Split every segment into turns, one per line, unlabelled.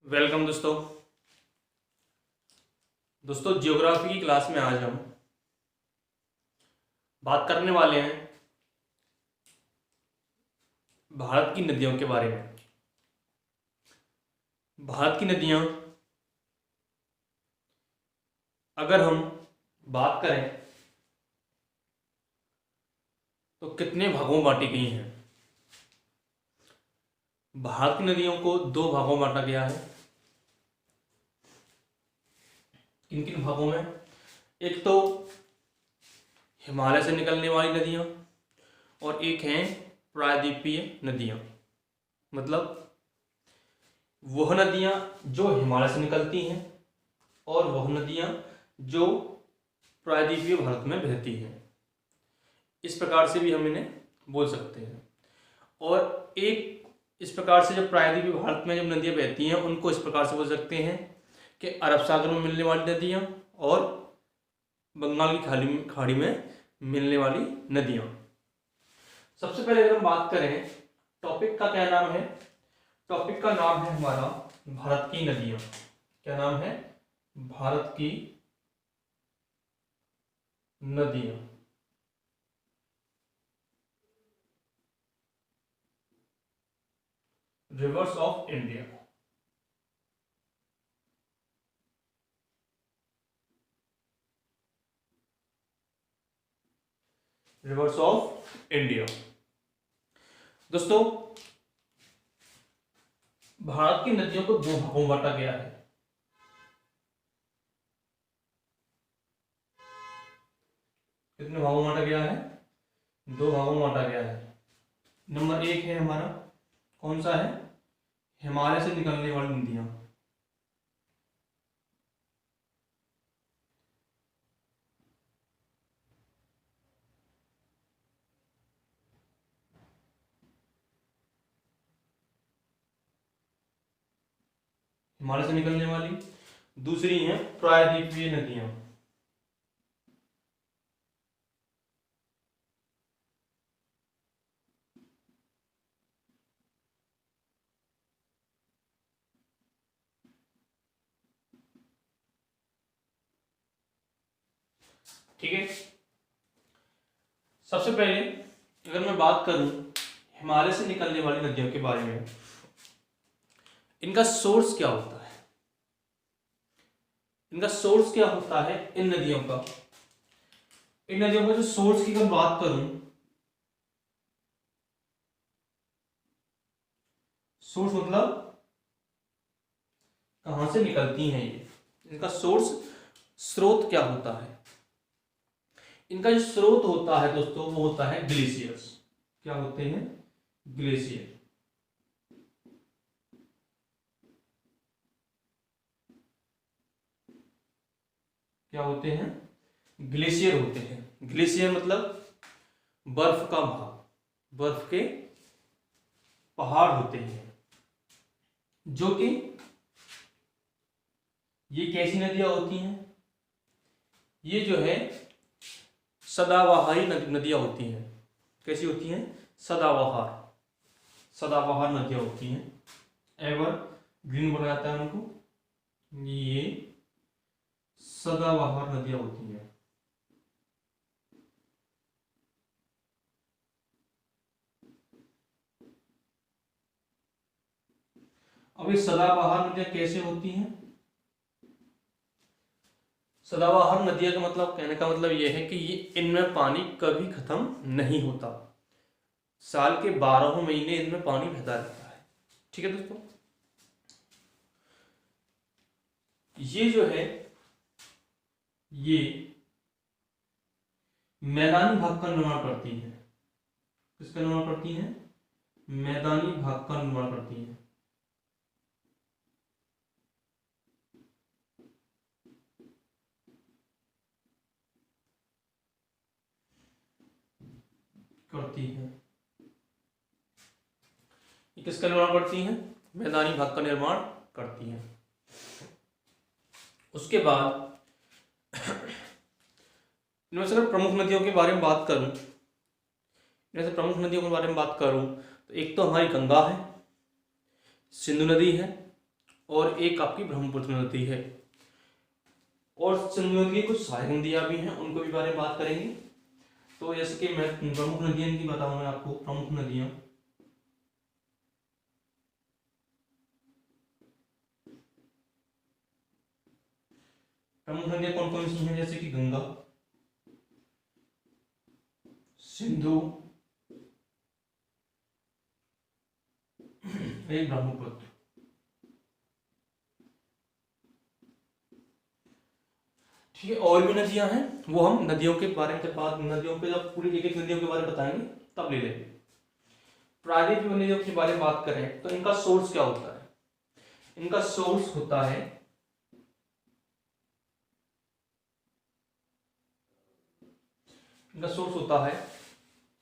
Welcome दोस्तों। Geography की class में आज हम बात करने वाले हैं भारत की नदियों के बारे में। भारत की नदियां अगर हम बात करें तो कितने भागों में बांटी गई हैं। भारत की नदियों को दो भागों में बांटा गया है। किन किन भागों में? एक तो हिमालय से निकलने वाली नदियां और एक हैं प्रायद्वीपीय नदियां। मतलब वह नदियां जो हिमालय से निकलती हैं और वह नदियां जो प्रायद्वीपीय भारत में बहती हैं। इस प्रकार से भी हम इन्हें बोल सकते हैं। और एक इस प्रकार से जब प्रायद्वीपीय भारत में जब नदियां बहती हैं उनको इस प्रकार से बोल सकते हैं कि अरब सागर में मिलने वाली नदियां और बंगाल की खाड़ी में मिलने वाली नदियां। सबसे पहले अगर हम बात करें टॉपिक का क्या नाम है? टॉपिक का नाम है हमारा भारत की नदियां। क्या नाम है? भारत की नदियां। Reverse of India. Reverse of India. दोस्तों, भारत की नदियों को दो भागों में बांटा गया है। कितने भागों में बांटा गया है? दो भागों में बांटा गया है। नंबर एक है हमारा, कौन सा है? हिमालय से निकलने वाली नदियां। हिमालय से निकलने वाली। दूसरी है प्रायद्वीपीय नदियां। ठीक है। सबसे पहले अगर मैं बात करूं हिमालय से निकलने वाली नदियों के बारे में, इनका सोर्स क्या होता है? इनका सोर्स क्या होता है इन नदियों का? इन नदियों का जो सोर्स की अगर बात करूं, सोर्स मतलब कहां से निकलती हैं ये, इनका सोर्स, स्रोत क्या होता है? इनका जो स्रोत होता है दोस्तों वो होता है ग्लेशियर्स। क्या होते हैं? ग्लेशियर। क्या होते हैं? ग्लेशियर होते हैं। ग्लेशियर मतलब बर्फ का भाग, बर्फ के पहाड़ होते हैं जो कि ये कैसी नदियां होती हैं? ये जो है सदाबहारी नदियां होती हैं। कैसी होती हैं? सदाबहार। सदाबहार नदियां होती हैं। एवर ग्रीन बोला जाता है उनको। ये सदाबहार नदियां होती हैं। अब ये सदाबहार नदियां कैसे होती हैं? सदाबहार नदियां का मतलब, कहने का मतलब यह है कि ये इनमें पानी कभी खत्म नहीं होता। साल के 12 महीने इनमें पानी बहता रहता है। ठीक है दोस्तों, ये जो है ये मैदानी भाग का निर्माण करती है। किसका निर्माण करती है? मैदानी भाग का निर्माण करती है। करती है। ये किसका निर्माण करती हैं? मैदानी भाग का निर्माण करती हैं। उसके बाद इनमें से अगर प्रमुख नदियों के बारे में बात करूं, इनमें से प्रमुख नदियों के बारे में बात करूं तो एक तो हमारी गंगा है, सिंधु नदी है और एक आपकी ब्रह्मपुत्र नदी है। और सिंधु नदी की कुछ सहायक नदियाँ भी हैं, उनको भी बारे में बात करेंगे। तो जैसे कि मैं प्रमुख नदियाँ की बताऊँ मैं आपको, प्रमुख नदियाँ कौन कौन सी हैं, जैसे कि गंगा, सिंधु, एक ब्रह्मपुत्र। ठीक है, और भी नदियां हैं, वो हम नदियों के बारे में जब बात, नदियों पे जब पूरी एक एक नदियों के बारे में बताएंगे तब ले लेंगे। प्राकृतिक नदियों के बारे में बात करें तो इनका सोर्स क्या होता है? इनका सोर्स होता है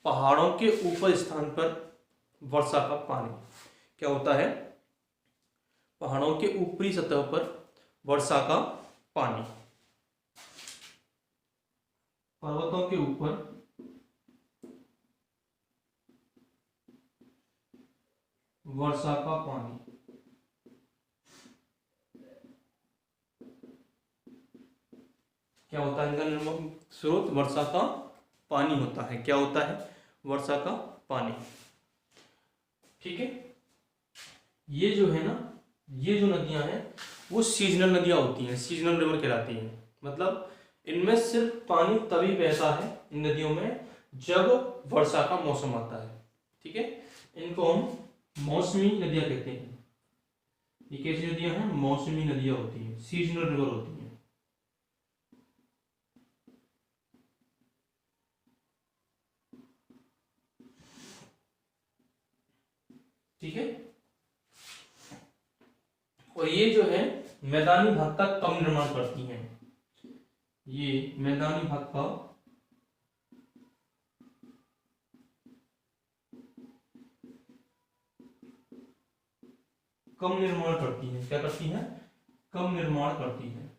पहाड़ों के ऊपर स्थान पर वर्षा का पानी। क्या होता है? पहाड़ों के ऊपरी सतह पर वर्षा का पानी, पर्वतों के ऊपर वर्षा का पानी। क्या होता है इनका निर्माण स्रोत? वर्षा का पानी होता है। क्या होता है? वर्षा का पानी। ठीक है, ये जो है ना, ये जो नदियां हैं वो सीजनल नदियां होती हैं, सीजनल रिवर कहलाती हैं। मतलब इनमें सिर्फ पानी तभी बहता है इन नदियों में जब वर्षा का मौसम आता है। ठीक है, इनको हम मौसमी नदियां कहते हैं। ये कैसी नदियां हैं? मौसमी नदियां होती हैं, सीजनल रिवर होती हैं। ठीक है, और ये जो है मैदानी भाग का कम निर्माण करती हैं। ये मैदानी भाग का कम निर्माण करती हैं। क्या करती हैं? कम निर्माण करती हैं।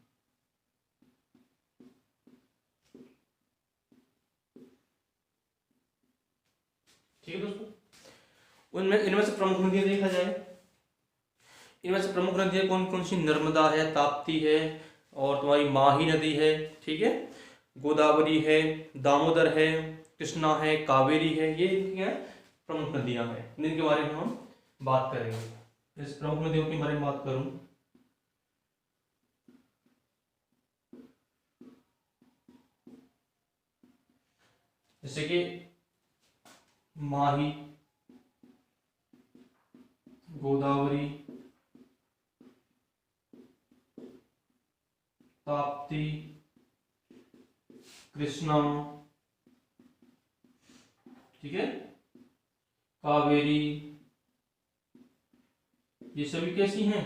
ठीक है दोस्तों, उनमें इनमें से प्रमुख नदियां देखा जाए, इनमें से प्रमुख नदियां कौन कौन सी? नर्मदा है, ताप्ती है, और तुम्हारी माही नदी है, ठीक है, गोदावरी है, दामोदर है, कृष्णा है, कावेरी है। ये क्या है? प्रमुख नदियां हैं, जिनके बारे में हम बात करेंगे। इस प्रमुख नदियों के बारे में बात करूं, जैसे कि माही, गोदावरी, ताप्ती, कृष्णा, ठीक है, कावेरी, ये सभी कैसी हैं?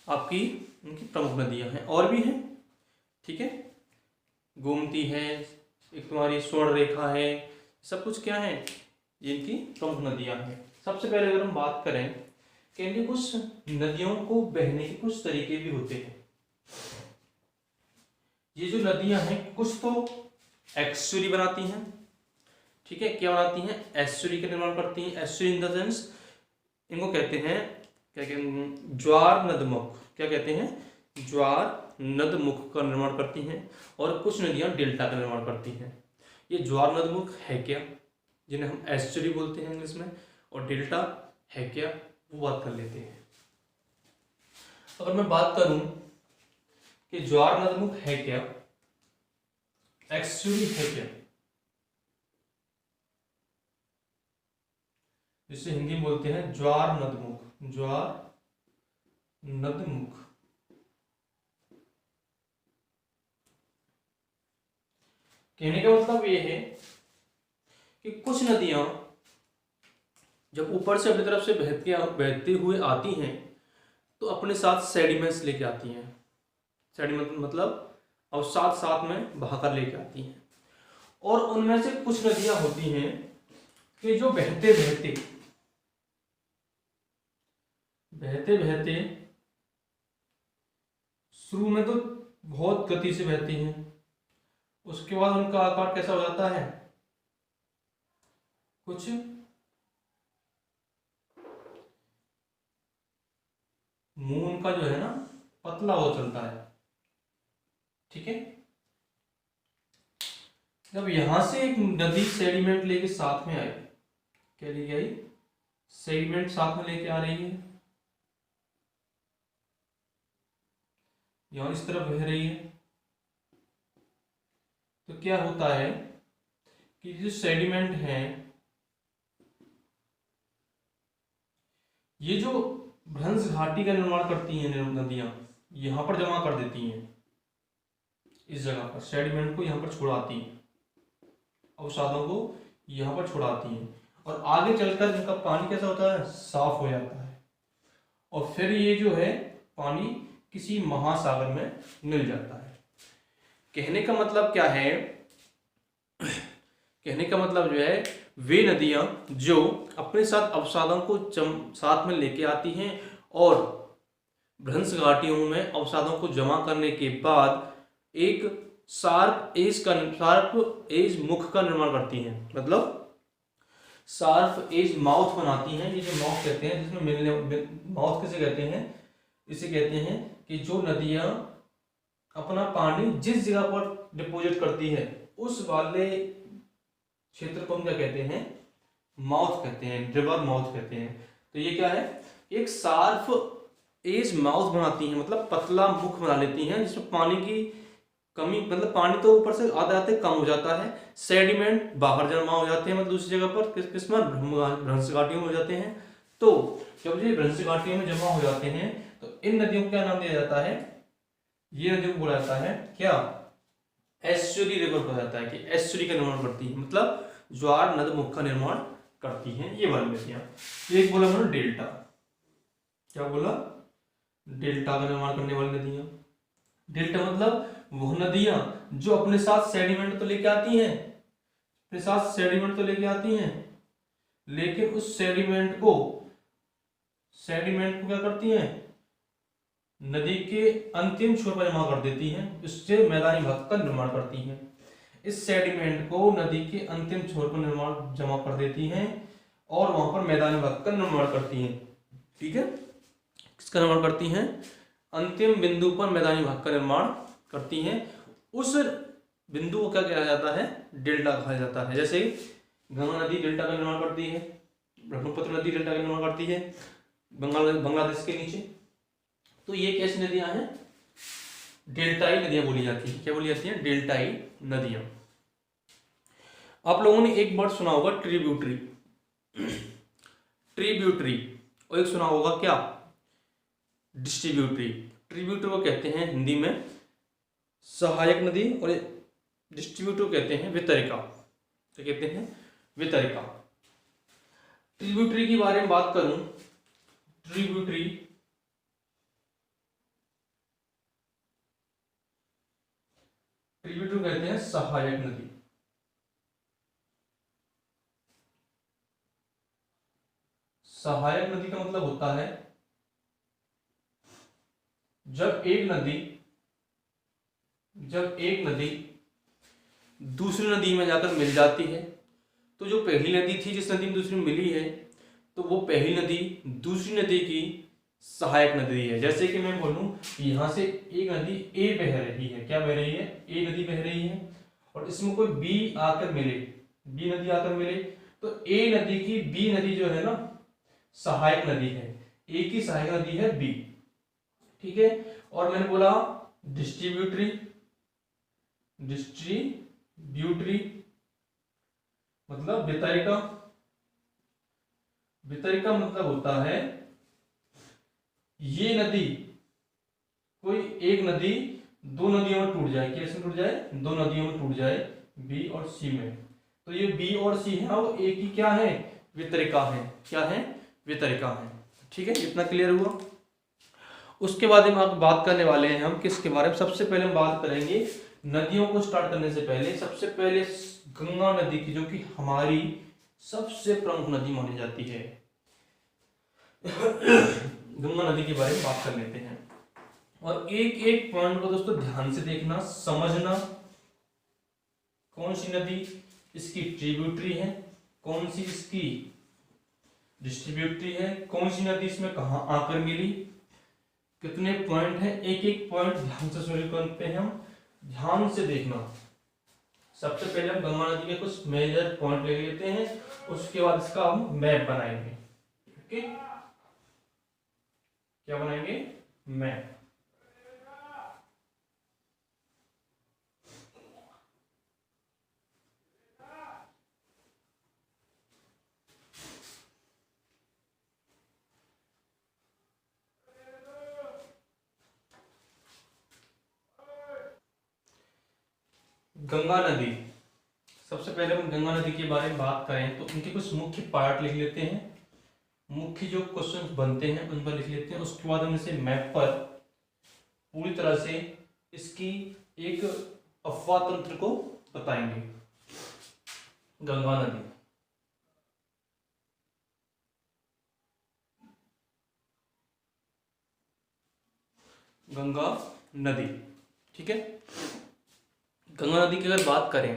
आपकी उनकी प्रमुख नदियां हैं। और भी हैं, ठीक है, गोमती है, एक तुम्हारी स्वर्ण रेखा है, सब कुछ क्या है? ये इनकी प्रमुख नदियां हैं। सबसे पहले अगर हम बात करें कि इनके कुछ नदियों को बहने के कुछ तरीके भी होते हैं। ये जो नदियां हैं कुछ तो एक्सुरी बनाती हैं, ठीक है, क्या बनाती हैं? एस्चुरी का निर्माण करती हैं। एस्चुरी इन द सेंस इनको कहते हैं, क्या कहते हैं? ज्वार नदमुख। क्या कहते हैं? ज्वार नदमुख का निर्माण करती हैं। और कुछ नदियां डेल्टा का निर्माण करती हैं। ये ज्वार नदमुख है क्या, जिन्हें हम एस्चुरी बोलते हैं इंग्लिश में, और डेल्टा है क्या, वो बात कर लेते हैं। अगर मैं बात करूं कि ज्वार नदमुख है क्या, एस्चुरी है क्या, जिसे हिंदी में बोलते हैं ज्वार नदमुख। ज्वार नदमुख कहने का मतलब ये है कि कुछ नदियां जब ऊपर से अपनी तरफ से बहते हुए आती हैं तो अपने साथ सेडिमेंट्स लेके आती हैं। सेडिमेंट मतलब और साथ साथ में बहाकर लेके आती हैं। और उनमें से कुछ नदियां होती हैं कि जो बहते बहते बहते बहते शुरू में तो बहुत गति से बहती हैं, उसके बाद उनका आकार कैसा हो जाता है? कुछ मुंह उनका जो है ना पतला हो चलता है। ठीक है, जब यहां से एक नदी सेडिमेंट लेके साथ में आई, क्या लेके आई, सेडिमेंट साथ में लेके आ रही है, यहां इस तरफ बह रही है, तो क्या होता है कि जो सेडिमेंट है ये जो भ्रंश घाटी का निर्माण करती हैं नदियां, यहां पर जमा कर देती हैं, इस जगह पर सेडिमेंट को यहां पर छुड़ाती हैं, अवसादों को यहां पर छुड़ाती हैं, और आगे चलकर इनका पानी कैसा होता है, साफ हो जाता है, और फिर ये जो है पानी किसी महासागर में मिल जाता है। कहने का मतलब क्या है, कहने का मतलब जो है वे नदियां जो अपने साथ अवसादों को साथ में लेके आती हैं और भ्रंश घाटियों में अवसादों को जमा करने के बाद एक शार्प एज मुख का निर्माण करती हैं, मतलब शार्प एज माउथ बनाती हैं। ये जो माउथ कहते हैं, जिसमें मिलने, माउथ किसे कहते हैं, इसे कहते हैं कि जो नदियां अपना पानी जिस जगह पर डिपोजिट करती है उस वाले क्षेत्र को हम क्या कहते हैं, माउथ कहते हैं, रिवर माउथ कहते हैं। तो ये क्या है, एक शार्प एज माउथ बनाती हैं, मतलब पतला मुख बना लेती हैं, जिसमें पानी की कमी, मतलब पानी तो ऊपर से आते आते कम हो जाता है, सेडिमेंट बाहर जमा हो जाते हैं, मतलब दूसरी जगह पर किस में, भ्रंश घाटियों में हो जाते हैं। तो जब ये भ्रंश घाटियों में जमा हो जाते हैं तो इन नदियों को क्या नाम दिया जाता है, ये नदियों को बोला जाता है क्या, एस्चुरी रिवर बोला जाता है, कि एस्चुरी का निर्माण करती है, मतलब ज्वार नद मुख का निर्माण करती हैं ये वाली नदियां। एक बोला मैंने डेल्टा, क्या बोला, डेल्टा का निर्माण करने वाली नदियां। डेल्टा मतलब वो नदियां जो अपने साथ सेडिमेंट तो लेके आती हैं, अपने साथ सेडिमेंट तो लेके आती हैं, लेकिन उस सेडिमेंट को क्या करती हैं, नदी के अंतिम छोर पर जमा कर देती हैं, उससे मैदानी भाग का निर्माण करती हैं। इस सेडिमेंट को नदी के अंतिम छोर पर जमा कर देती हैं और वहां पर मैदानी भाग का निर्माण करती हैं। ठीक है, किसका निर्माण करती हैं, अंतिम बिंदु पर मैदानी भाग का निर्माण करती हैं। उस बिंदु को क्या कहा जाता है, डेल्टा कहा जाता है। जैसे गंगा नदी डेल्टा का निर्माण करती है, ब्रह्मपुत्र नदी डेल्टा का निर्माण करती है बांग्लादेश के नीचे। तो ये कैसी नदियां हैं, डेल्टाई नदियां बोली जाती है। क्या बोली जाती है, डेल्टाई नदियां। आप लोगों ने एक वर्ड सुना होगा ट्रिब्यूटरी, ट्रिब्यूटरी, और एक सुना होगा क्या, डिस्ट्रीब्यूटरी। ट्रिब्यूटरी को कहते हैं हिंदी में सहायक नदी, और डिस्ट्रीब्यूटर कहते हैं वितरिका। क्या कहते हैं, वितरिका। ट्रिब्यूटरी के बारे में बात करूं, ट्रिब्यूटरी कहते हैं सहायक नदी। सहायक नदी का मतलब होता है जब एक नदी दूसरी नदी में जाकर मिल जाती है, तो जो पहली नदी थी जिस नदी में दूसरी में मिली है, तो वो पहली नदी दूसरी नदी की सहायक नदी है। जैसे कि मैं बोलूं यहां से एक नदी ए बह रही है, क्या बह रही है, ए नदी बह रही है, और इसमें कोई बी आकर मिले, बी नदी आकर मिले, तो ए नदी की बी नदी जो है ना सहायक नदी है, ए की सहायक नदी है बी। ठीक है, और मैंने बोला डिस्ट्रीब्यूटरी मतलब वितरिका। वितरिका मतलब होता है ये नदी, कोई एक नदी दो नदियों में टूट जाए, कैसे टूट जाए, दो नदियों में टूट जाए, बी और सी में। तो ये बी और सी है वो एक ही क्या है, वितरिका है। क्या है, वितरिका है। ठीक है, इतना क्लियर हुआ। उसके बाद हम बात करने वाले हैं हम किसके बारे में, सबसे पहले हम बात करेंगे नदियों को स्टार्ट करने से पहले सबसे पहले गंगा नदी की, जो कि हमारी सबसे प्रमुख नदी मानी जाती है। गंगा नदी के बारे में बात कर लेते हैं, और एक एक पॉइंट को दोस्तों ध्यान से देखना, समझना। कौन सी नदी इसकी ट्रिब्यूटरी है, कौन सी इसकी डिस्ट्रीब्यूटरी है, कौन सी नदी इसमें कहां आकर मिली, कितने पॉइंट हैं, एक एक पॉइंट ध्यान से सॉल्व करते हैं हम, ध्यान से देखना। सबसे पहले हम गंगा नदी के कुछ मेजर पॉइंट ले लेते हैं, उसके बाद इसका हम मैप बनाएंगे। ओके, क्या बनाएंगे, मैप। गंगा नदी, सबसे पहले हम गंगा नदी के बारे में बात करें तो उनके कुछ मुख्य पार्ट लिख लेते हैं, मुख्य जो क्वेश्चन बनते हैं उन पर लिख लेते हैं। उसके बाद हम इसे मैप पर पूरी तरह से इसकी एक अफवाह तंत्र को बताएंगे। गंगा नदी, गंगा नदी, ठीक है। गंगा नदी की अगर बात करें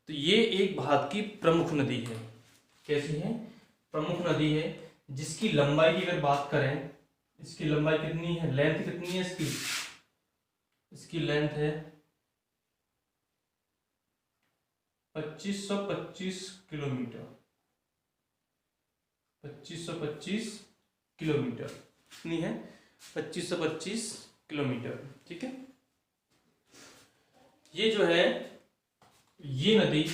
तो ये एक भारत की प्रमुख नदी है। कैसी है, प्रमुख नदी है, जिसकी लंबाई की अगर बात करें, इसकी लंबाई कितनी है, लेंथ कितनी है इसकी, इसकी लेंथ है 2525 किलोमीटर, 2525 किलोमीटर, कितनी है, 2525 किलोमीटर, ठीक है। ये जो है, ये नदी,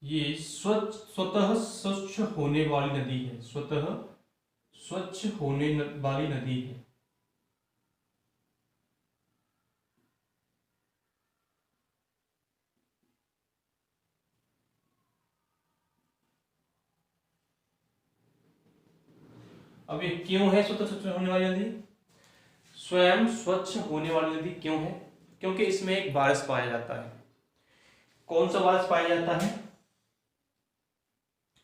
ये स्वतः स्वच्छ होने वाली नदी है, स्वतः स्वच्छ होने वाली नदी है। अब ये क्यों है स्वतः स्वच्छ होने वाली नदी, स्वयं स्वच्छ होने वाली नदी क्यों है, क्योंकि इसमें एक वायरस पाया जाता है। कौन सा वायरस पाया जाता है,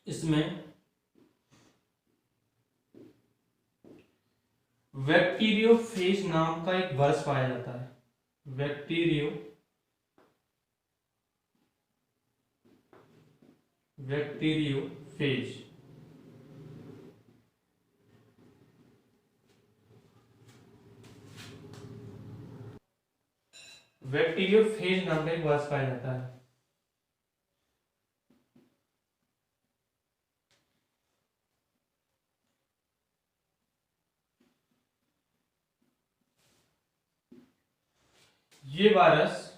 इसमें बैक्टीरियोफेज नाम का एक वायरस पाया जाता है, बैक्टीरियोफेज। बैक्टीरियोफेज नाम का एक वायरस पाया जाता है। ये वायरस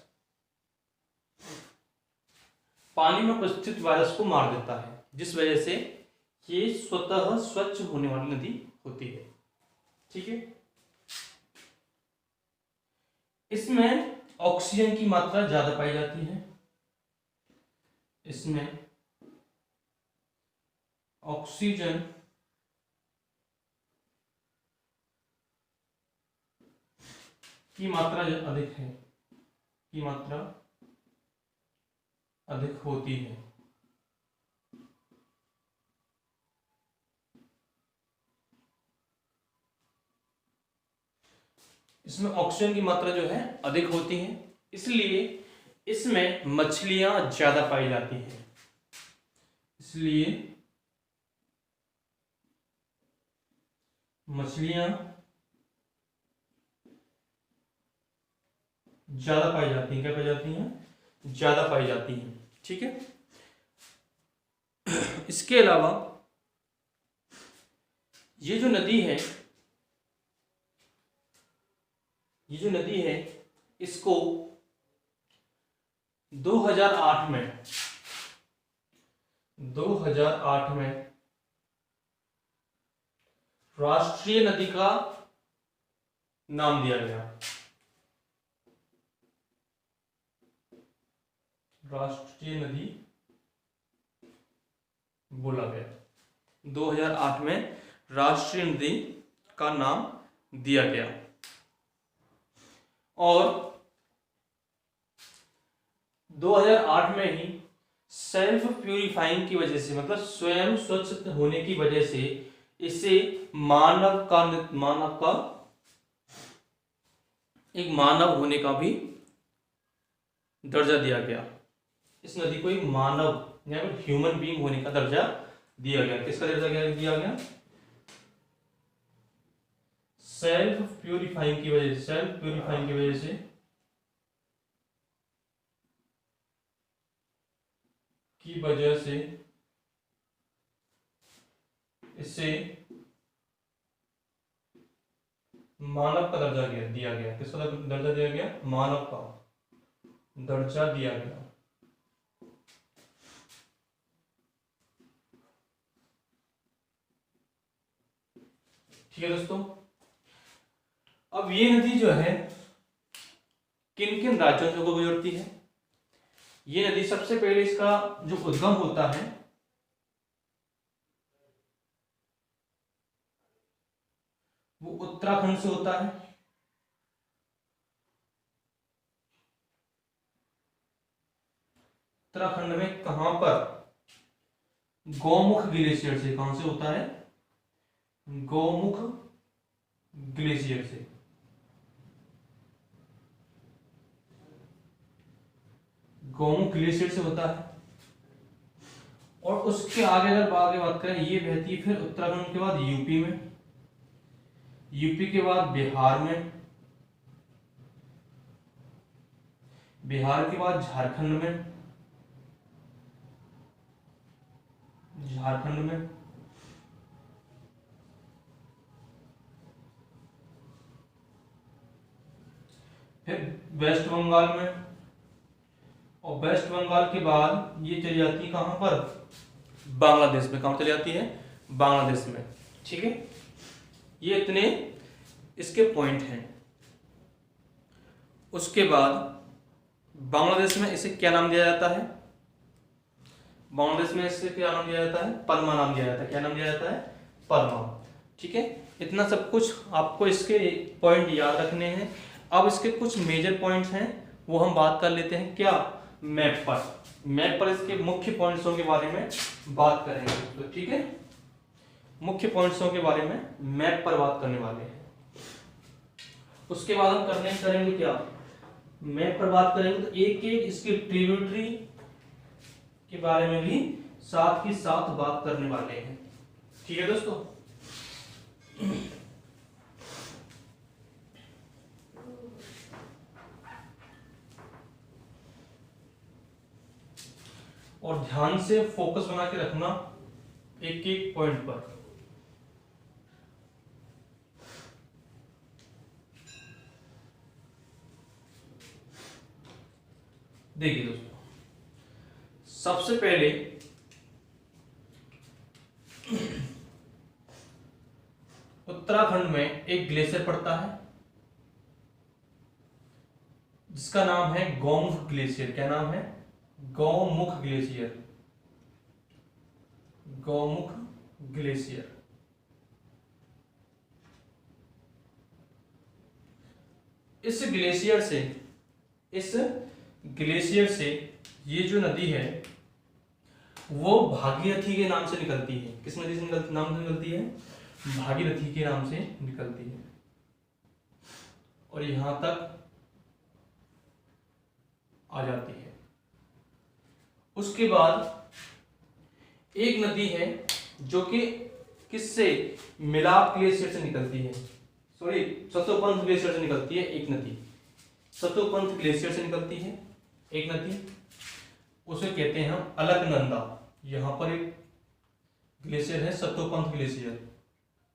पानी में उपस्थित वायरस को मार देता है, जिस वजह से ये स्वतः स्वच्छ होने वाली नदी होती है, ठीक है। इसमें ऑक्सीजन की मात्रा ज्यादा पाई जाती है, इसमें ऑक्सीजन की मात्रा अधिक है, की मात्रा अधिक होती है। इसमें ऑक्सीजन की मात्रा जो है अधिक होती है, इसलिए इसमें मछलियां ज्यादा पाई जाती हैं, इसलिए मछलियां ज्यादा पाई जाती हैं। क्या पाई जाती हैं, ज्यादा पाई जाती हैं, ठीक है। इसके अलावा ये जो नदी है, ये जो नदी है, इसको 2008 में राष्ट्रीय नदी का नाम दिया गया, राष्ट्रीय नदी बोला गया। 2008 में राष्ट्रीय नदी का नाम दिया गया। और 2008 में ही सेल्फ प्यूरिफाइंग की वजह से, मतलब स्वयं स्वच्छ होने की वजह से इसे मानव का एक मानव होने का भी दर्जा दिया गया। इस नदी को एक मानव या फिर ह्यूमन बीइंग होने का दर्जा दिया गया। किसका दर्जा दिया गया, सेल्फ प्यूरिफाइंग की वजह से, सेल्फ प्यूरिफाइंग की वजह से इससे मानव का दर्जा दिया गया। किसका दर्जा दिया गया? मानव का दर्जा दिया गया। ठीक है दोस्तों, अब ये नदी जो है किन किन राज्यों से गुजरती है? ये नदी सबसे पहले इसका जो उद्गम होता है वो उत्तराखंड से होता है। उत्तराखंड में कहां पर? गौमुख ग्लेशियर से। कहां से होता है? गौमुख ग्लेशियर से। गौमुख ग्लेशियर से होता है। और उसके आगे अगर बात करें, ये बहती है फिर उत्तराखंड के बाद यूपी में, यूपी के बाद बिहार में, बिहार के बाद झारखंड में, झारखंड में, फिर वेस्ट बंगाल में, और वेस्ट बंगाल के बाद ये चली जाती है कहां पर? बांग्लादेश में। कहां चली जाती है? बांग्लादेश में। ठीक है, ये इतने इसके पॉइंट हैं। उसके बाद बांग्लादेश में इसे क्या नाम दिया जाता है? बांग्लादेश में इसे क्या नाम दिया जाता है? परमा नाम दिया जाता है। क्या नाम दिया जाता है? परमा। ठीक है, इतना सब कुछ आपको इसके पॉइंट याद रखने हैं। अब इसके कुछ मेजर पॉइंट्स हैं, वो हम बात कर लेते हैं। क्या? मैप पर। मैप पर इसके मुख्य पॉइंट्सों के बारे में बात करेंगे। तो ठीक है, मुख्य पॉइंट्सों के बारे में मैप पर बात करने वाले हैं। उसके बाद हम करेंगे क्या? मैप पर बात करेंगे तो एक एक इसकी ट्रिब्यूटरी के बारे में भी साथ ही साथ बात करने वाले हैं। ठीक है दोस्तों, और ध्यान से फोकस बना के रखना एक एक पॉइंट पर। देखिए दोस्तों, सबसे पहले उत्तराखंड में एक ग्लेशियर पड़ता है जिसका नाम है गौमुख ग्लेशियर। क्या नाम है? गौमुख ग्लेशियर। गौमुख ग्लेशियर। इस ग्लेशियर से ये जो नदी है वो भागीरथी के नाम से निकलती है। किस नदी से नाम से निकलती है? भागीरथी के नाम से निकलती है, और यहां तक आ जाती है। उसके बाद एक नदी है जो कि किससे? मिलाप ग्लेशियर से निकलती है। सॉरी, सतोपंथ ग्लेशियर से निकलती है एक नदी। सतोपंथ ग्लेशियर से निकलती है एक नदी, उसे कहते हैं हम अलकनंदा। यहां पर एक ग्लेशियर है सतोपंथ ग्लेशियर।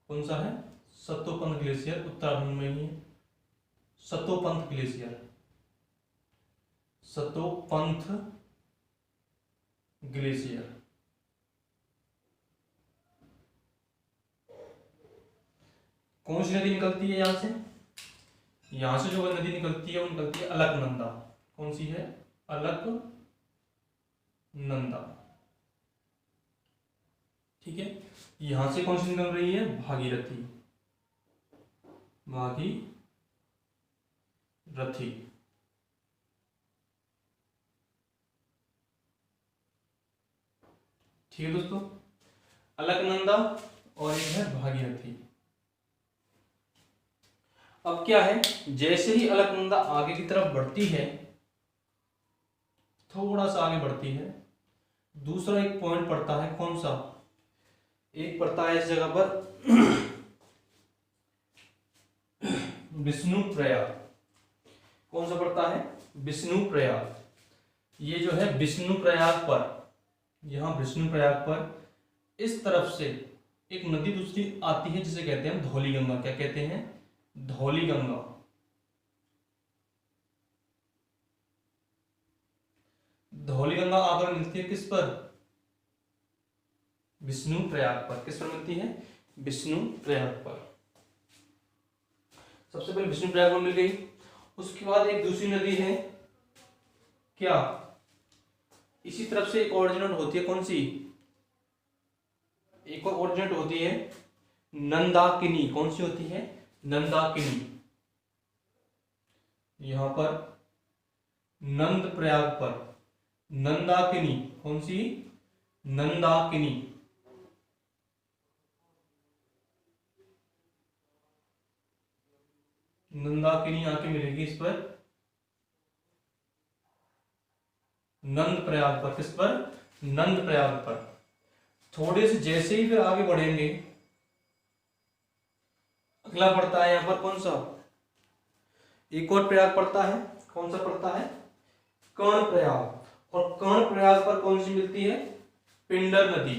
कौन सा है? सतोपंथ ग्लेशियर, उत्तराखंड में ही है। Satopanth glacier, Satopanth glacier. कौन सी नदी निकलती है यहां से? यहां से जो नदी निकलती है वो निकलती है अलकनंदा। कौन सी है? अलकनंदा। ठीक है, यहां से कौन सी निकल रही है? भागीरथी। भागीरथी। ठीक है दोस्तों, अलकनंदा और एक है भागीरथी। अब क्या है, जैसे ही अलकनंदा आगे की तरफ बढ़ती है, थोड़ा सा आगे बढ़ती है, दूसरा एक पॉइंट पड़ता है। कौन सा? एक पड़ता है इस जगह पर विष्णुप्रयाग। कौन सा पड़ता है? विष्णुप्रयाग। ये जो है विष्णुप्रयाग पर, यहाँ विष्णुप्रयाग पर इस तरफ से एक नदी दूसरी आती है जिसे कहते हैं धौली गंगा। क्या कहते हैं? धौली गंगा। धौली गंगा आकर मिलती है किस पर? विष्णुप्रयाग पर। किस पर मिलती है? विष्णुप्रयाग पर। सबसे पहले विष्णुप्रयाग में मिल गई। उसके बाद एक दूसरी नदी है, क्या? इसी तरफ से एक ओरिजिनेट होती है। कौन सी? एक और ओरिजिनेट होती है नंदाकिनी। कौन सी होती है? नंदाकिनी। यहां पर नंदप्रयाग पर नंदाकिनी। कौन सी? नंदाकिनी। नंदाकिनी आके मिलेगी इस पर नंदप्रयाग पर। किस पर? नंदप्रयाग पर। थोड़े से जैसे ही फिर आगे बढ़ेंगे, अगला पड़ता है यहां पर कौन सा? एक और प्रयाग पड़ता है। कौन सा पड़ता है? कर्णप्रयाग। और कर्णप्रयाग पर कौन सी मिलती है? पिंडर नदी।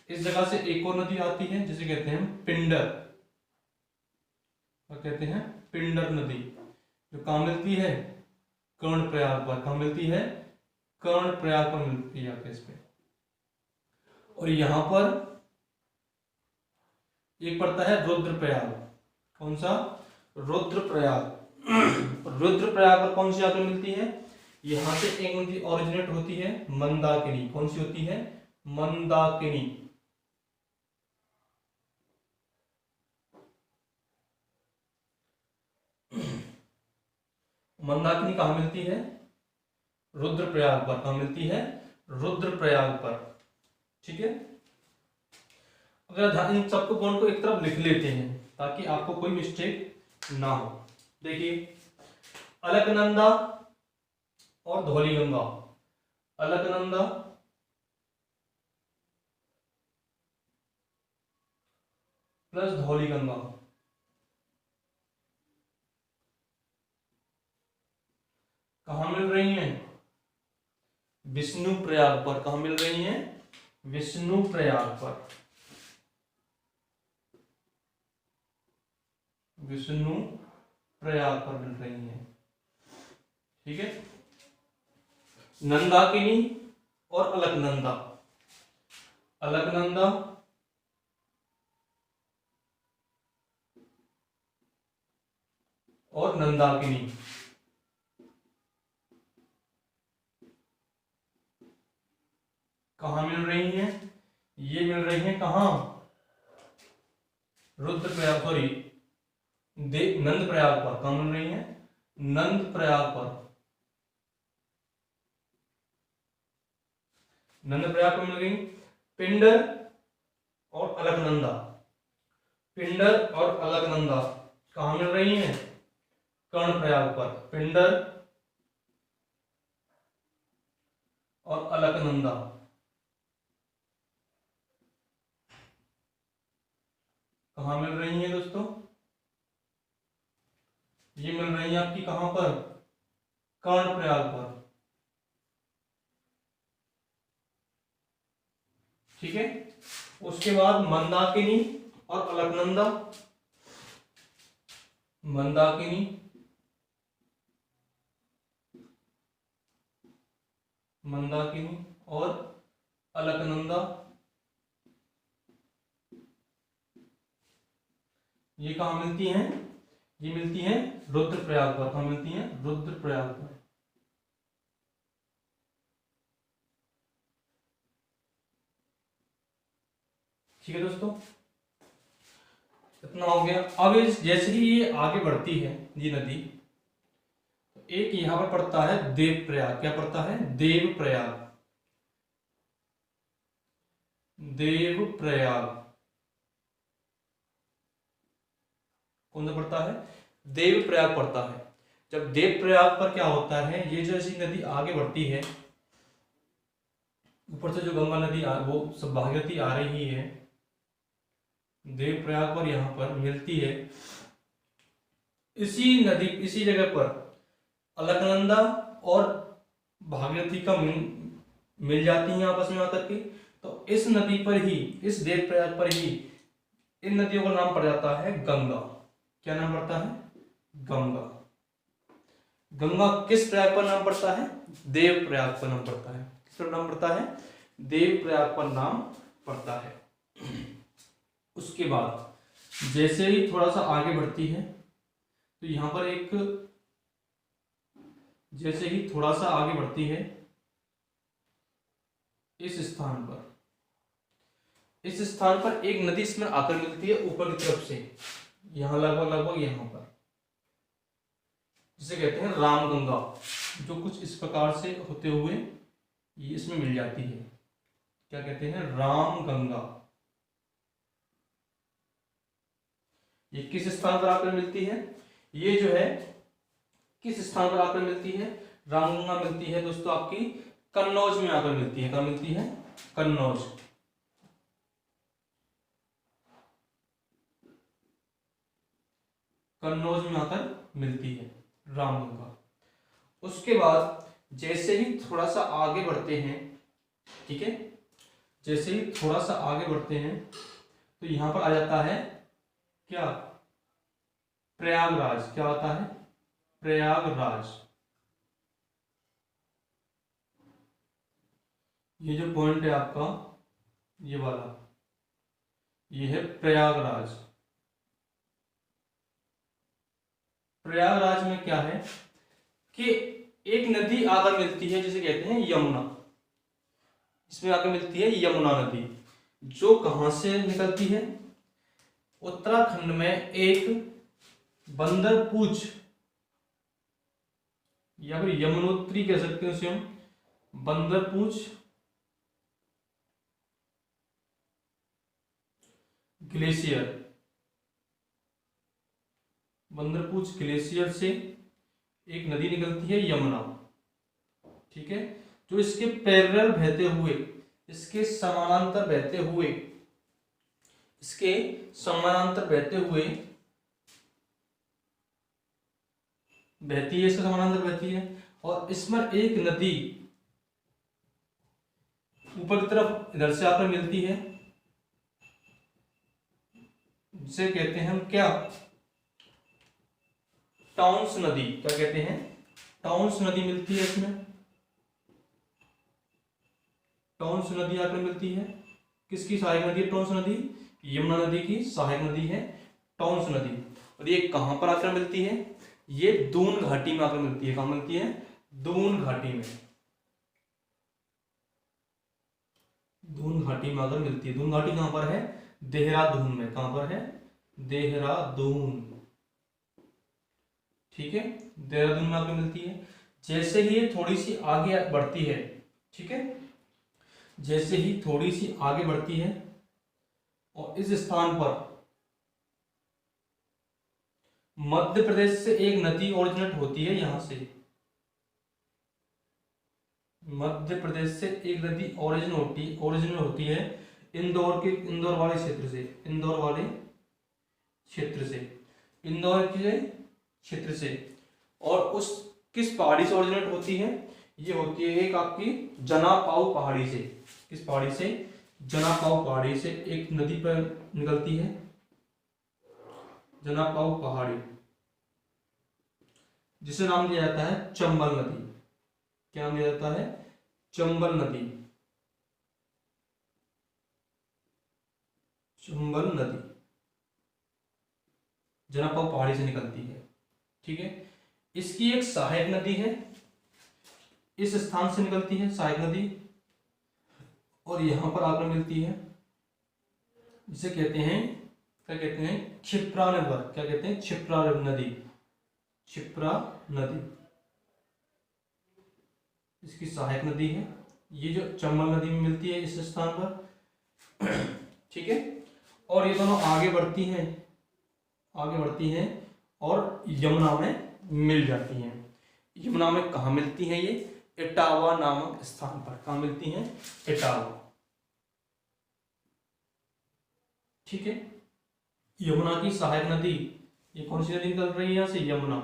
इस जगह से एक और नदी आती है जिसे कहते हैं पिंडर। क्या कहते हैं? पिंडर नदी। जो कहां मिलती है? कर्णप्रयाग पर। कहां मिलती है? कर्णप्रयाग पर मिलती है इस पे। और यहां पर एक पड़ता है रुद्रप्रयाग। कौन सा? रुद्रप्रयाग। रुद्रप्रयाग पर कौन सी आकर मिलती है? यहां से एक नदी ओरिजिनेट होती है मंदाकिनी। कौन सी होती है? मंदाकिनी। मंदाकिनी कहां मिलती है? रुद्रप्रयाग पर। कहां मिलती है? रुद्रप्रयाग पर। ठीक है। अगर इन सबको पॉइंट को एक तरफ लिख लेते हैं ताकि आपको कोई मिस्टेक ना हो। देखिए, अलकनंदा और धौली गंगा। अलकनंदा प्लस धौली गंगा कहां मिल रही हैं? विष्णुप्रयाग पर। कहां मिल रही हैं? विष्णुप्रयाग पर। विष्णुप्रयाग पर मिल रही हैं। ठीक है। नंदाकिनी और अलकनंदा। अलकनंदा और नंदाकिनी कहां मिल रही हैं? ये मिल रही हैं कहां? रुद्रप्रयाग, सॉरी नंदप्रयाग पर। कहां मिल रही हैं? नंदप्रयाग पर। नंदप्रयाग पर मिल गई। पिंडर और अलकनंदा। पिंडर और अलकनंदा कहां मिल रही हैं? कर्णप्रयाग पर। पिंडर और अलकनंदा कहां मिल रही हैं दोस्तों? ये मिल रही है आपकी कहां पर? कर्णप्रयाग पर। ठीक है। उसके बाद मंदाकिनी और अलकनंदा। मंदाकिनी मंदाकिनी और अलकनंदा ये कहां मिलती हैं? ये मिलती हैं रुद्रप्रयाग पर। कहां मिलती हैं? रुद्रप्रयाग पर। ठीक है दोस्तों, इतना हो गया। अब जैसे ही ये आगे बढ़ती है ये नदी, तो एक यहां पर पड़ता है देवप्रयाग। क्या पड़ता है? देवप्रयाग। देवप्रयाग कौन सा पड़ता है? देवप्रयाग पड़ता है। जब देवप्रयाग पर क्या होता है, ये जैसी नदी आगे बढ़ती है, ऊपर से जो गंगा नदी वो सब भागीरथी आ रही है, देवप्रयाग पर यहां पर मिलती है इसी जगह पर अलकनंदा और भागीरथी का मिल जाती हैं आपस में आकर के। तो इस नदी पर ही, इस देव प्रयाग पर ही इन नदियों का नाम पड़ जाता है गंगा। क्या नाम पड़ता है? गंगा। गंगा किस प्रयाग पर नाम पड़ता है? देव प्रयाग पर नाम पड़ता है। किस पर नाम पड़ता है? देव प्रयाग पर नाम पड़ता है। उसके बाद जैसे ही थोड़ा सा आगे बढ़ती है तो यहां पर एक, जैसे ही थोड़ा सा आगे बढ़ती है इस स्थान पर एक नदी इसमें आकर मिलती है ऊपर की तरफ से, यहां लगभग यहां पर, जिसे कहते हैं रामगंगा, जो कुछ इस प्रकार से होते हुए ये इसमें मिल जाती है। क्या कहते हैं? रामगंगा। ये किस स्थान पर आकर मिलती है? ये जो है किस स्थान पर आकर मिलती है? रामगंगा मिलती है दोस्तों आपकी कन्नौज में आकर मिलती है। कहाँ मिलती है? कन्नौज। कन्नौज में आकर मिलती है रामगंगा। उसके बाद जैसे ही थोड़ा सा आगे बढ़ते हैं, ठीक है, जैसे ही थोड़ा सा आगे बढ़ते हैं तो यहां पर आ जाता है क्या? प्रयागराज। क्या होता है? प्रयागराज। ये जो पॉइंट है आपका, ये वाला, ये है प्रयागराज। प्रयागराज में क्या है कि एक नदी आकर मिलती है जिसे कहते हैं यमुना। इसमें आकर मिलती है यमुना नदी, जो कहां से निकलती है? उत्तराखंड में एक बंदरपूछ या फिर यमुनोत्री कह सकते हैं उसे हम, बंदरपूछ ग्लेशियर, बंदरपूछ ग्लेशियर से एक नदी निकलती है यमुना, ठीक है, जो इसके पैरेलल बहते हुए, इसके समानांतर बहते हुए, इसके समानांतर बहते हुए बहती है, इसके समानांतर बहती है। और इसमें एक नदी ऊपर की तरफ इधर से आकर मिलती है, जिसे कहते हैं हम क्या? टाउन्स नदी। क्या कहते हैं? टाउन्स नदी मिलती है इसमें। टाउन्स नदी आकर मिलती है। किसकी सहायक नदी है टाउन्स नदी? यमुना नदी की सहायक नदी है टाउन्स नदी। और ये कहां पर आकर मिलती है? ये दून घाटी में आकर मिलती है। कहां मिलती है? दून घाटी में। दून घाटी में आकर मिलती है। दून घाटी कहां पर है? देहरादून में। कहां पर है? देहरादून, ठीक है, देहरादून में आकर मिलती है। जैसे ही ये थोड़ी सी आगे बढ़ती है, ठीक है, जैसे ही थोड़ी सी आगे बढ़ती है और इस स्थान पर मध्य प्रदेश से एक नदी ओरिजिनेट होती है। यहां से मध्य प्रदेश से एक नदी ओरिजिन होती है इंदौर वाले क्षेत्र से, इंदौर के क्षेत्र से। और उस किस पहाड़ी से ओरिजिनेट होती है? ये होती है एक आपकी जनापाऊ पहाड़ी से। किस पहाड़ी से? जनापाऊ पहाड़ी से एक नदी पर निकलती है, जनापाऊ पहाड़ी, जिसे नाम दिया जाता है चंबल नदी। क्या नाम दिया जाता है? चंबल नदी। चंबल नदी जनापाऊ पहाड़ी से निकलती है, ठीक है। इसकी एक सहायक नदी है, इस स्थान से निकलती है सहायक नदी, और यहां पर आकर मिलती है, जिसे कहते हैं, क्या कहते हैं? क्षिप्रा रिवर। क्या कहते हैं? क्षिप्रा नदी। क्षिप्रा नदी इसकी सहायक नदी है। ये जो चंबल नदी में मिलती है इस स्थान पर, ठीक है। और ये दोनों आगे बढ़ती हैं और यमुना में मिल जाती हैं। यमुना में कहा मिलती हैं? ये इटावा नामक स्थान पर। कहां मिलती हैं? इटावा, ठीक है। यमुना की सहायक नदी ये कौन सी नदी निकल रही है यहाँ से? यमुना।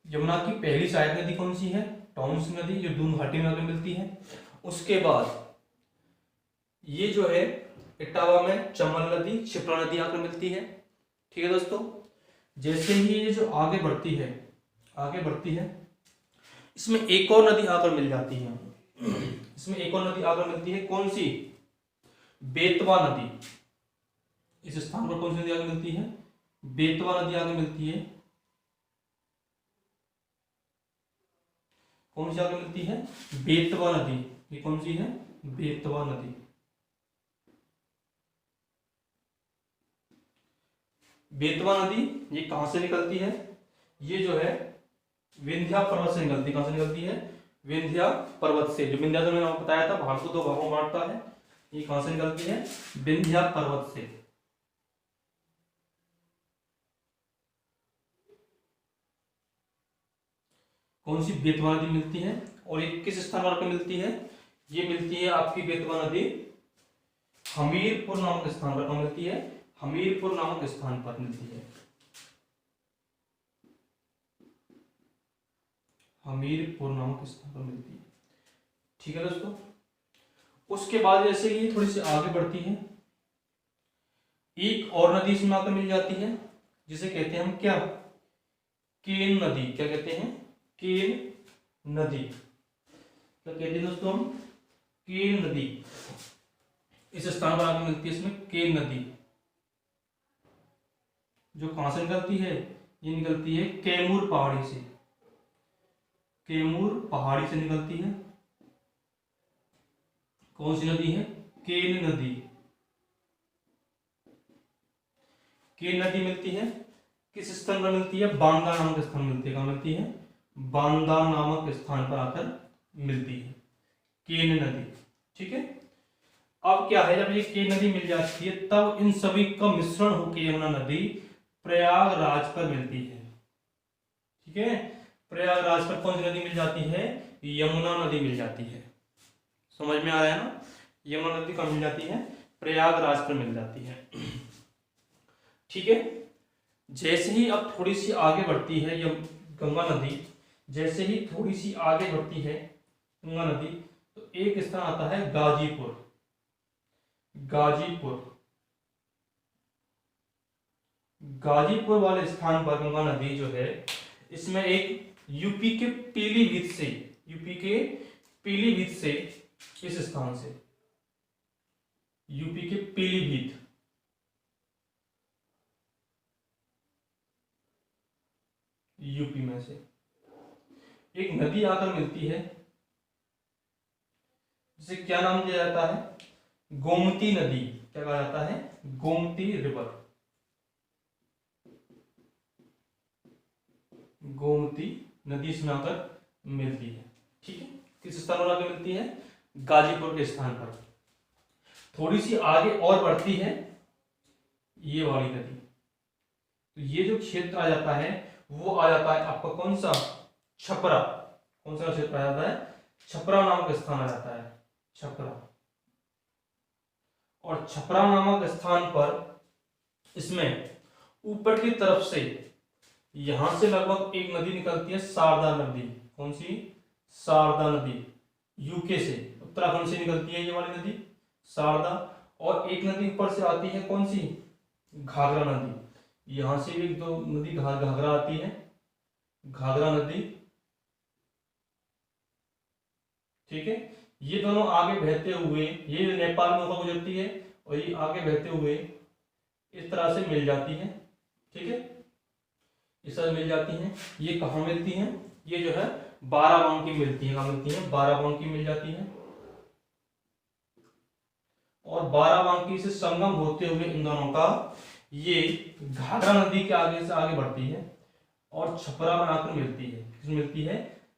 यमुना की पहली सहायक नदी कौन सी है? टॉन्स नदी, जो दून घाटी में आकर मिलती है। उसके बाद ये जो है इटावा में चंबल नदी, क्षिप्रा नदी आकर मिलती है। ठीक है दोस्तों, जैसे ही ये जो आगे बढ़ती है इसमें एक और नदी आकर मिल जाती है। इसमें एक और नदी आकर मिलती है, कौन सी? बेतवा नदी। इस स्थान पर कौन सी नदी आगे मिलती है? बेतवा नदी आगे मिलती है। कौन सी आगे मिलती है? बेतवा नदी। ये कौन सी है? बेतवा नदी। बेतवा नदी ये कहां से निकलती है? ये जो है विंध्या पर्वत से निकलती है। कहां से निकलती है? विंध्या पर्वत से। जो विंध्याचल मैंने आपको बताया था, भारत को 2 भागों में बांटता है। ये कहां से निकलती है? विंध्या पर्वत से। कौन सी? बेतवा नदी मिलती है। और ये किस स्थान पर मिलती है? ये मिलती है आपकी बेतवा नदी हमीरपुर नामक स्थान पर। कहां मिलती है? हमीरपुर नामक स्थान पर मिलती है। हमीरपुर नामक स्थान पर मिलती है। ठीक है दोस्तों, उसके बाद जैसे ये थोड़ी सी आगे बढ़ती है, एक और नदी इसमें आकर मिल जाती है, जिसे कहते हैं हम क्या? केन नदी। क्या कहते हैं? केन नदी। क्या कहते हैं दोस्तों हम? केन नदी। इस स्थान पर आकर मिलती है इसमें केन नदी, जो कहां से निकलती है? ये निकलती है कैमूर पहाड़ी से। कैमूर पहाड़ी से निकलती है। कौन सी नदी है? केन नदी। केन नदी मिलती है किस स्थान पर मिलती है? बांदा नामक स्थान मिलती है। कहां मिलती है? बांदा नामक स्थान पर आकर मिलती है केन नदी। ठीक है, अब क्या है, जब ये केन नदी मिल जाती है तब इन सभी का मिश्रण होकर यमुना नदी प्रयागराज पर मिलती है। ठीक है, प्रयागराज पर कौन सी नदी मिल जाती है? यमुना नदी मिल जाती है। समझ में आ रहा है ना? यमुना नदी कहाँ मिल जाती है? प्रयागराज पर मिल जाती है। ठीक है, जैसे ही अब थोड़ी सी आगे बढ़ती है ये गंगा नदी, जैसे ही थोड़ी सी आगे बढ़ती है गंगा नदी, तो एक स्थान आता है गाजीपुर। गाजीपुर वाले स्थान पर गंगा नदी जो है, इसमें एक यूपी के पीलीभीत से इस स्थान से, यूपी के पीलीभीत, यूपी में से एक नदी आकर मिलती है, जिसे क्या नाम दिया जाता है? गोमती नदी। क्या कहा जाता है? गोमती रिवर। गोमती नदी इसमें आकर मिलती है। ठीक है, किस स्थान पर आकर मिलती है? गाजीपुर के स्थान पर। थोड़ी सी आगे और बढ़ती है ये वाली नदी, तो ये जो क्षेत्र आ जाता है वो आ जाता है आपका कौन सा? छपरा। कौन सा क्षेत्र आ जाता है? छपरा नामक स्थान आ जाता है, छपरा। और छपरा नामक स्थान पर इसमें ऊपर की तरफ से यहां से लगभग एक नदी निकलती है, शारदा नदी। कौन सी? शारदा नदी। यूके से, उत्तराखंड से निकलती है ये वाली नदी शारदा। और एक नदी ऊपर से आती है, कौन सी? घाघरा नदी। यहां से भी एक दो नदी घाघरा आती है, घाघरा नदी। ठीक है, ये दोनों आगे बहते हुए, ये नेपाल में होकर गुजरती है और ये आगे बहते हुए इस तरह से मिल जाती है। ठीक है, इस तरह मिल जाती हैं। ये कहाँ मिलती हैं? ये जो है बाराबंकी मिलती है। कहाँ मिलती है? बाराबंकी मिल जाती है। और बाराबंकी से संगम होते हुए इन दोनों का ये घाघरा नदी के आगे से आगे बढ़ती है और छपरा में आकर मिलती है। किस मिलती है?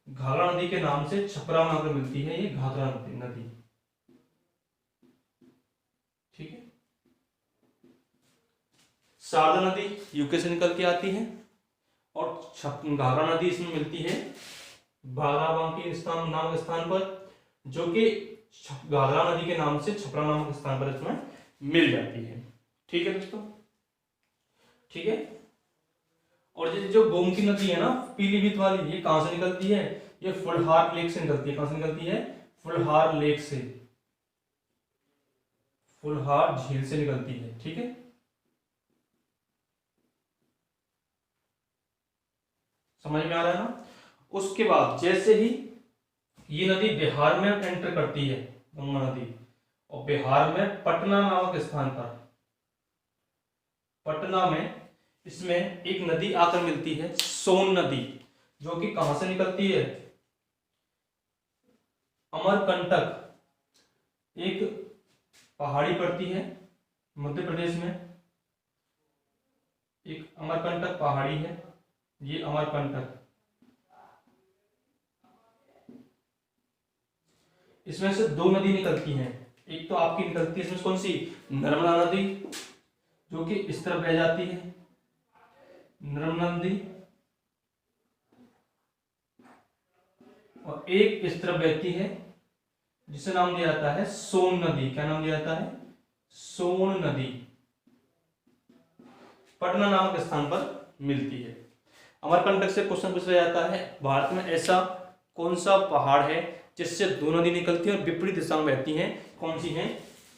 घाघरा नदी के नाम से छपरा में आकर मिलती है ये घाघरा नदी। ठीक है, शारदा नदी यूके से निकल के आती है और घाघरा नदी इसमें मिलती है बाराबंकी नामक स्थान पर, जो कि घाघरा नदी के नाम से छपरा नामक स्थान पर इसमें मिल जाती है। ठीक है दोस्तों, ठीक है। और ये जो गोमती नदी है ना पीलीभीत वाली, ये कहां से निकलती है? ये फुलहार लेक से निकलती है। कहां से निकलती है? फुलहार लेक से, फुलहार झील से निकलती है। ठीक है, समझ में आ रहा है ना? उसके बाद जैसे ही ये नदी बिहार में एंटर करती है, गंगा नदी, और बिहार में पटना नामक स्थान पर, पटना में इसमें एक नदी आकर मिलती है, सोन नदी, जो कि कहां से निकलती है? अमरकंटक, एक पहाड़ी पड़ती है मध्य प्रदेश में, एक अमरकंटक पहाड़ी है, ये अमरकंटक, इसमें से दो नदी निकलती हैं। एक तो आपकी निकलती है इसमें कौन सी? नर्मदा नदी, जो कि इस तरफ बह जाती है, नर्मदा नदी, और एक इस तरफ बहती है जिसे नाम दिया जाता है सोन नदी। क्या नाम दिया जाता है? सोन नदी, पटना नामक स्थान पर मिलती है। अमरकंटक से क्वेश्चन पूछा जाता है, भारत में ऐसा कौन सा पहाड़ है जिससे दो नदी निकलती है और विपरीत दिशा में बहती हैं? कौन सी है?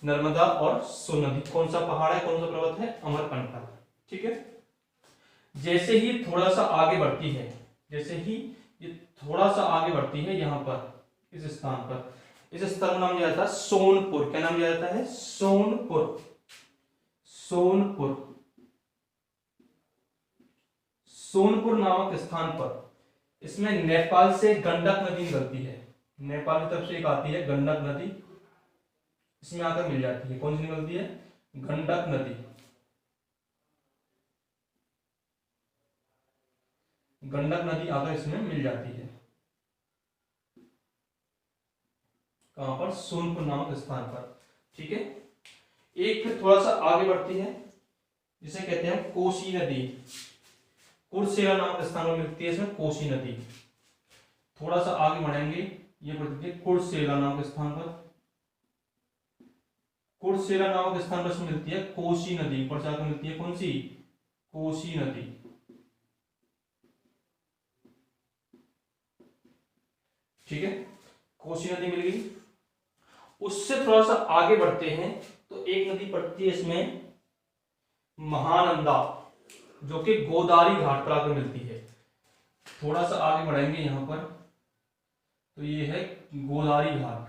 नर्मदा और सोन नदी। कौन सा पहाड़ है, कौन सा पर्वत है? अमरकंटक। ठीक है, जैसे ही थोड़ा सा आगे बढ़ती है, जैसे ही ये थोड़ा सा आगे बढ़ती है, यहां पर इस स्थान पर, इस स्थान का नाम दिया जाता है सोनपुर। क्या नाम दिया जाता है? सोनपुर, सोनपुर, सोनपुर नामक स्थान पर इसमें नेपाल से गंडक नदी निकलती है। नेपाल की तरफ से एक आती है गंडक नदी, इसमें आकर मिल जाती है। कौन सी निकलती है? गंडक नदी, गंडक नदी आकर इसमें मिल जाती है। कहां पर? सोनपुर नामक स्थान पर। ठीक है, एक फिर थोड़ा सा आगे बढ़ती है, जिसे कहते हैं कोसी नदी, कुर्सेला नामक स्थान पर मिलती है इसमें कोसी नदी। थोड़ा सा आगे बढ़ेंगे, ये पड़ती है कुर्सेला नामक स्थान पर, कुर्सेला नामक स्थान पर मिलती है कोसी नदी। ऊपर से आकर मिलती है कौन सी? कोसी नदी। ठीक है, कोसी नदी मिल गई। उससे थोड़ा सा आगे बढ़ते हैं तो एक नदी पड़ती है इसमें महानंदा, जो कि गोदावरी घाट पर आकर मिलती है। थोड़ा सा आगे बढ़ेंगे यहां पर तो ये है गोदावरी घाट,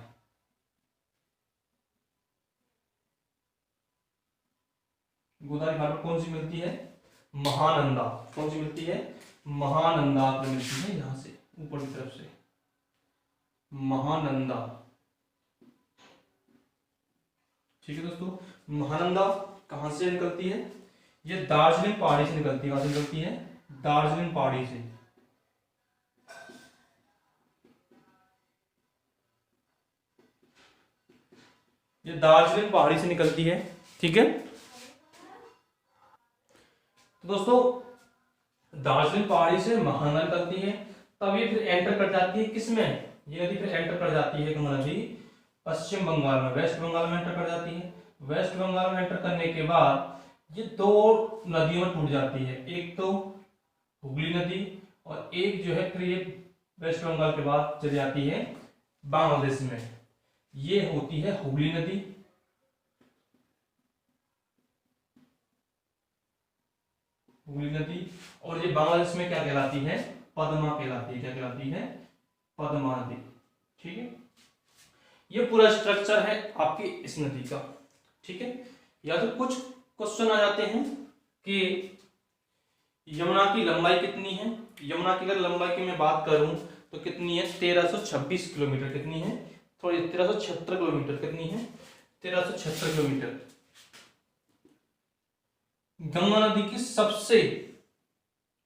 गोदावरी घाट पर कौन सी मिलती है? महानंदा। कौन सी मिलती है? महानंदा पर मिलती है, यहां से ऊपर की तरफ से महानंदा। ठीक है दोस्तों, महानंदा कहां से निकलती है? ये दार्जिलिंग पहाड़ी से निकलती है। कहां से निकलती है? दार्जिलिंग पहाड़ी से। ये दार्जिलिंग पहाड़ी से निकलती है। ठीक है, तो दोस्तों दार्जिलिंग पहाड़ी से महानंदा निकलती है, तब ये फिर एंटर कर जाती है किसमें? ये नदी फिर एंटर कर जाती है गंगा नदी पश्चिम बंगाल में, वेस्ट बंगाल में एंटर कर जाती है। वेस्ट बंगाल में एंटर करने के बाद ये दो नदियों में टूट जाती है, एक तो हुगली नदी, और एक जो है फिर ये वेस्ट बंगाल के बाद चली जाती है बांग्लादेश में, ये होती है हुगली नदी। हुगली नदी, और ये बांग्लादेश में क्या कहलाती है? पद्मा कहलाती है। क्या कहलाती है? पद्मा नदी। ठीक है, ये पूरा स्ट्रक्चर है आपकी इस नदी का। ठीक है, या तो कुछ क्वेश्चन आ जाते हैं कि यमुना की लंबाई कितनी है। यमुना की अगर लंबाई की मैं बात करूं तो कितनी है? 1326 किलोमीटर। कितनी है? थोड़ी 1376 किलोमीटर। कितनी है? 1376 किलोमीटर। गंगा नदी की सबसे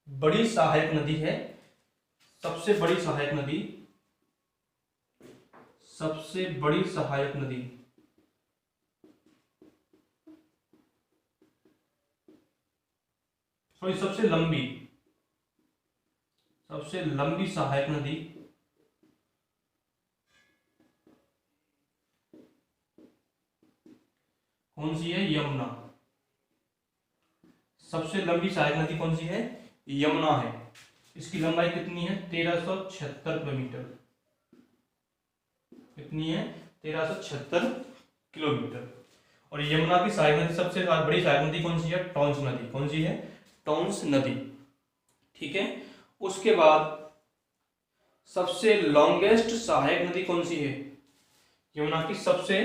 बड़ी सहायक नदी है, सबसे बड़ी सहायक नदी, सबसे बड़ी सहायक नदी, सॉरी सबसे लंबी, सबसे लंबी सहायक नदी कौन सी है? यमुना। सबसे लंबी सहायक नदी कौन सी है? यमुना है। इसकी लंबाई कितनी है? 1376 किलोमीटर। कितनी है? 1376 किलोमीटर। और यमुना की सहायक नदी, सबसे बड़ी सहायक नदी कौन सी है? टॉन्स नदी। कौन सी है? टॉन्स नदी। ठीक है। उसके बाद सबसे लॉन्गेस्ट सहायक नदी कौन सी है? यमुना की सबसे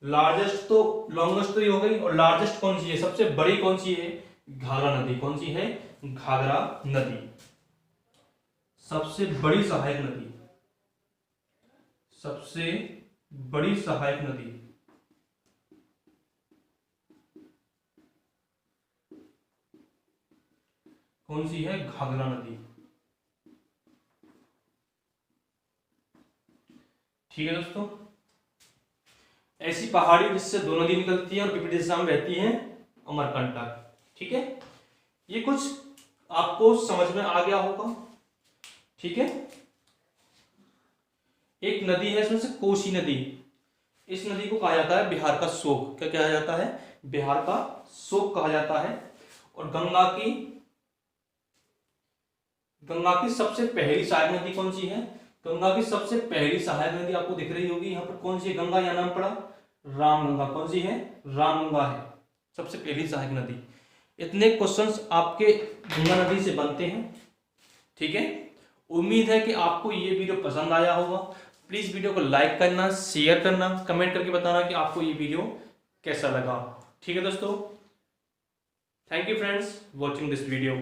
लार्जेस्ट, तो लॉन्गेस्ट तो ये हो गई, और लार्जेस्ट कौन सी है? सबसे बड़ी कौन सी है? घाघरा नदी। कौन सी है? घाघरा नदी। सबसे बड़ी सहायक नदी, सबसे बड़ी सहायक नदी कौन सी है? घाघरा नदी। ठीक है दोस्तों, ऐसी पहाड़ी जिससे दो नदी निकलती है और विपरीत दिशा में बहती है, अमरकंटक। ठीक है, ये कुछ आपको समझ में आ गया होगा। ठीक है, एक नदी है इसमें से कोसी नदी। इस नदी को कहा जाता है बिहार का शोक। क्या कहा जाता है? बिहार का शोक कहा जाता है। और गंगा की सबसे पहली सहायक नदी कौन सी है? गंगा की सबसे पहली सहायक नदी आपको दिख रही होगी यहाँ पर। कौन सी गंगा? यह नाम पड़ा, रामगंगा। कौन सी है? रामगंगा है सबसे पहली सहायक नदी। इतने क्वेश्चंस आपके गंगा नदी से बनते हैं। ठीक है, उम्मीद है कि आपको ये वीडियो पसंद आया होगा। प्लीज वीडियो को लाइक करना, शेयर करना, कमेंट करके बताना कि आपको ये वीडियो कैसा लगा। ठीक है दोस्तों, thank you friends watching this video.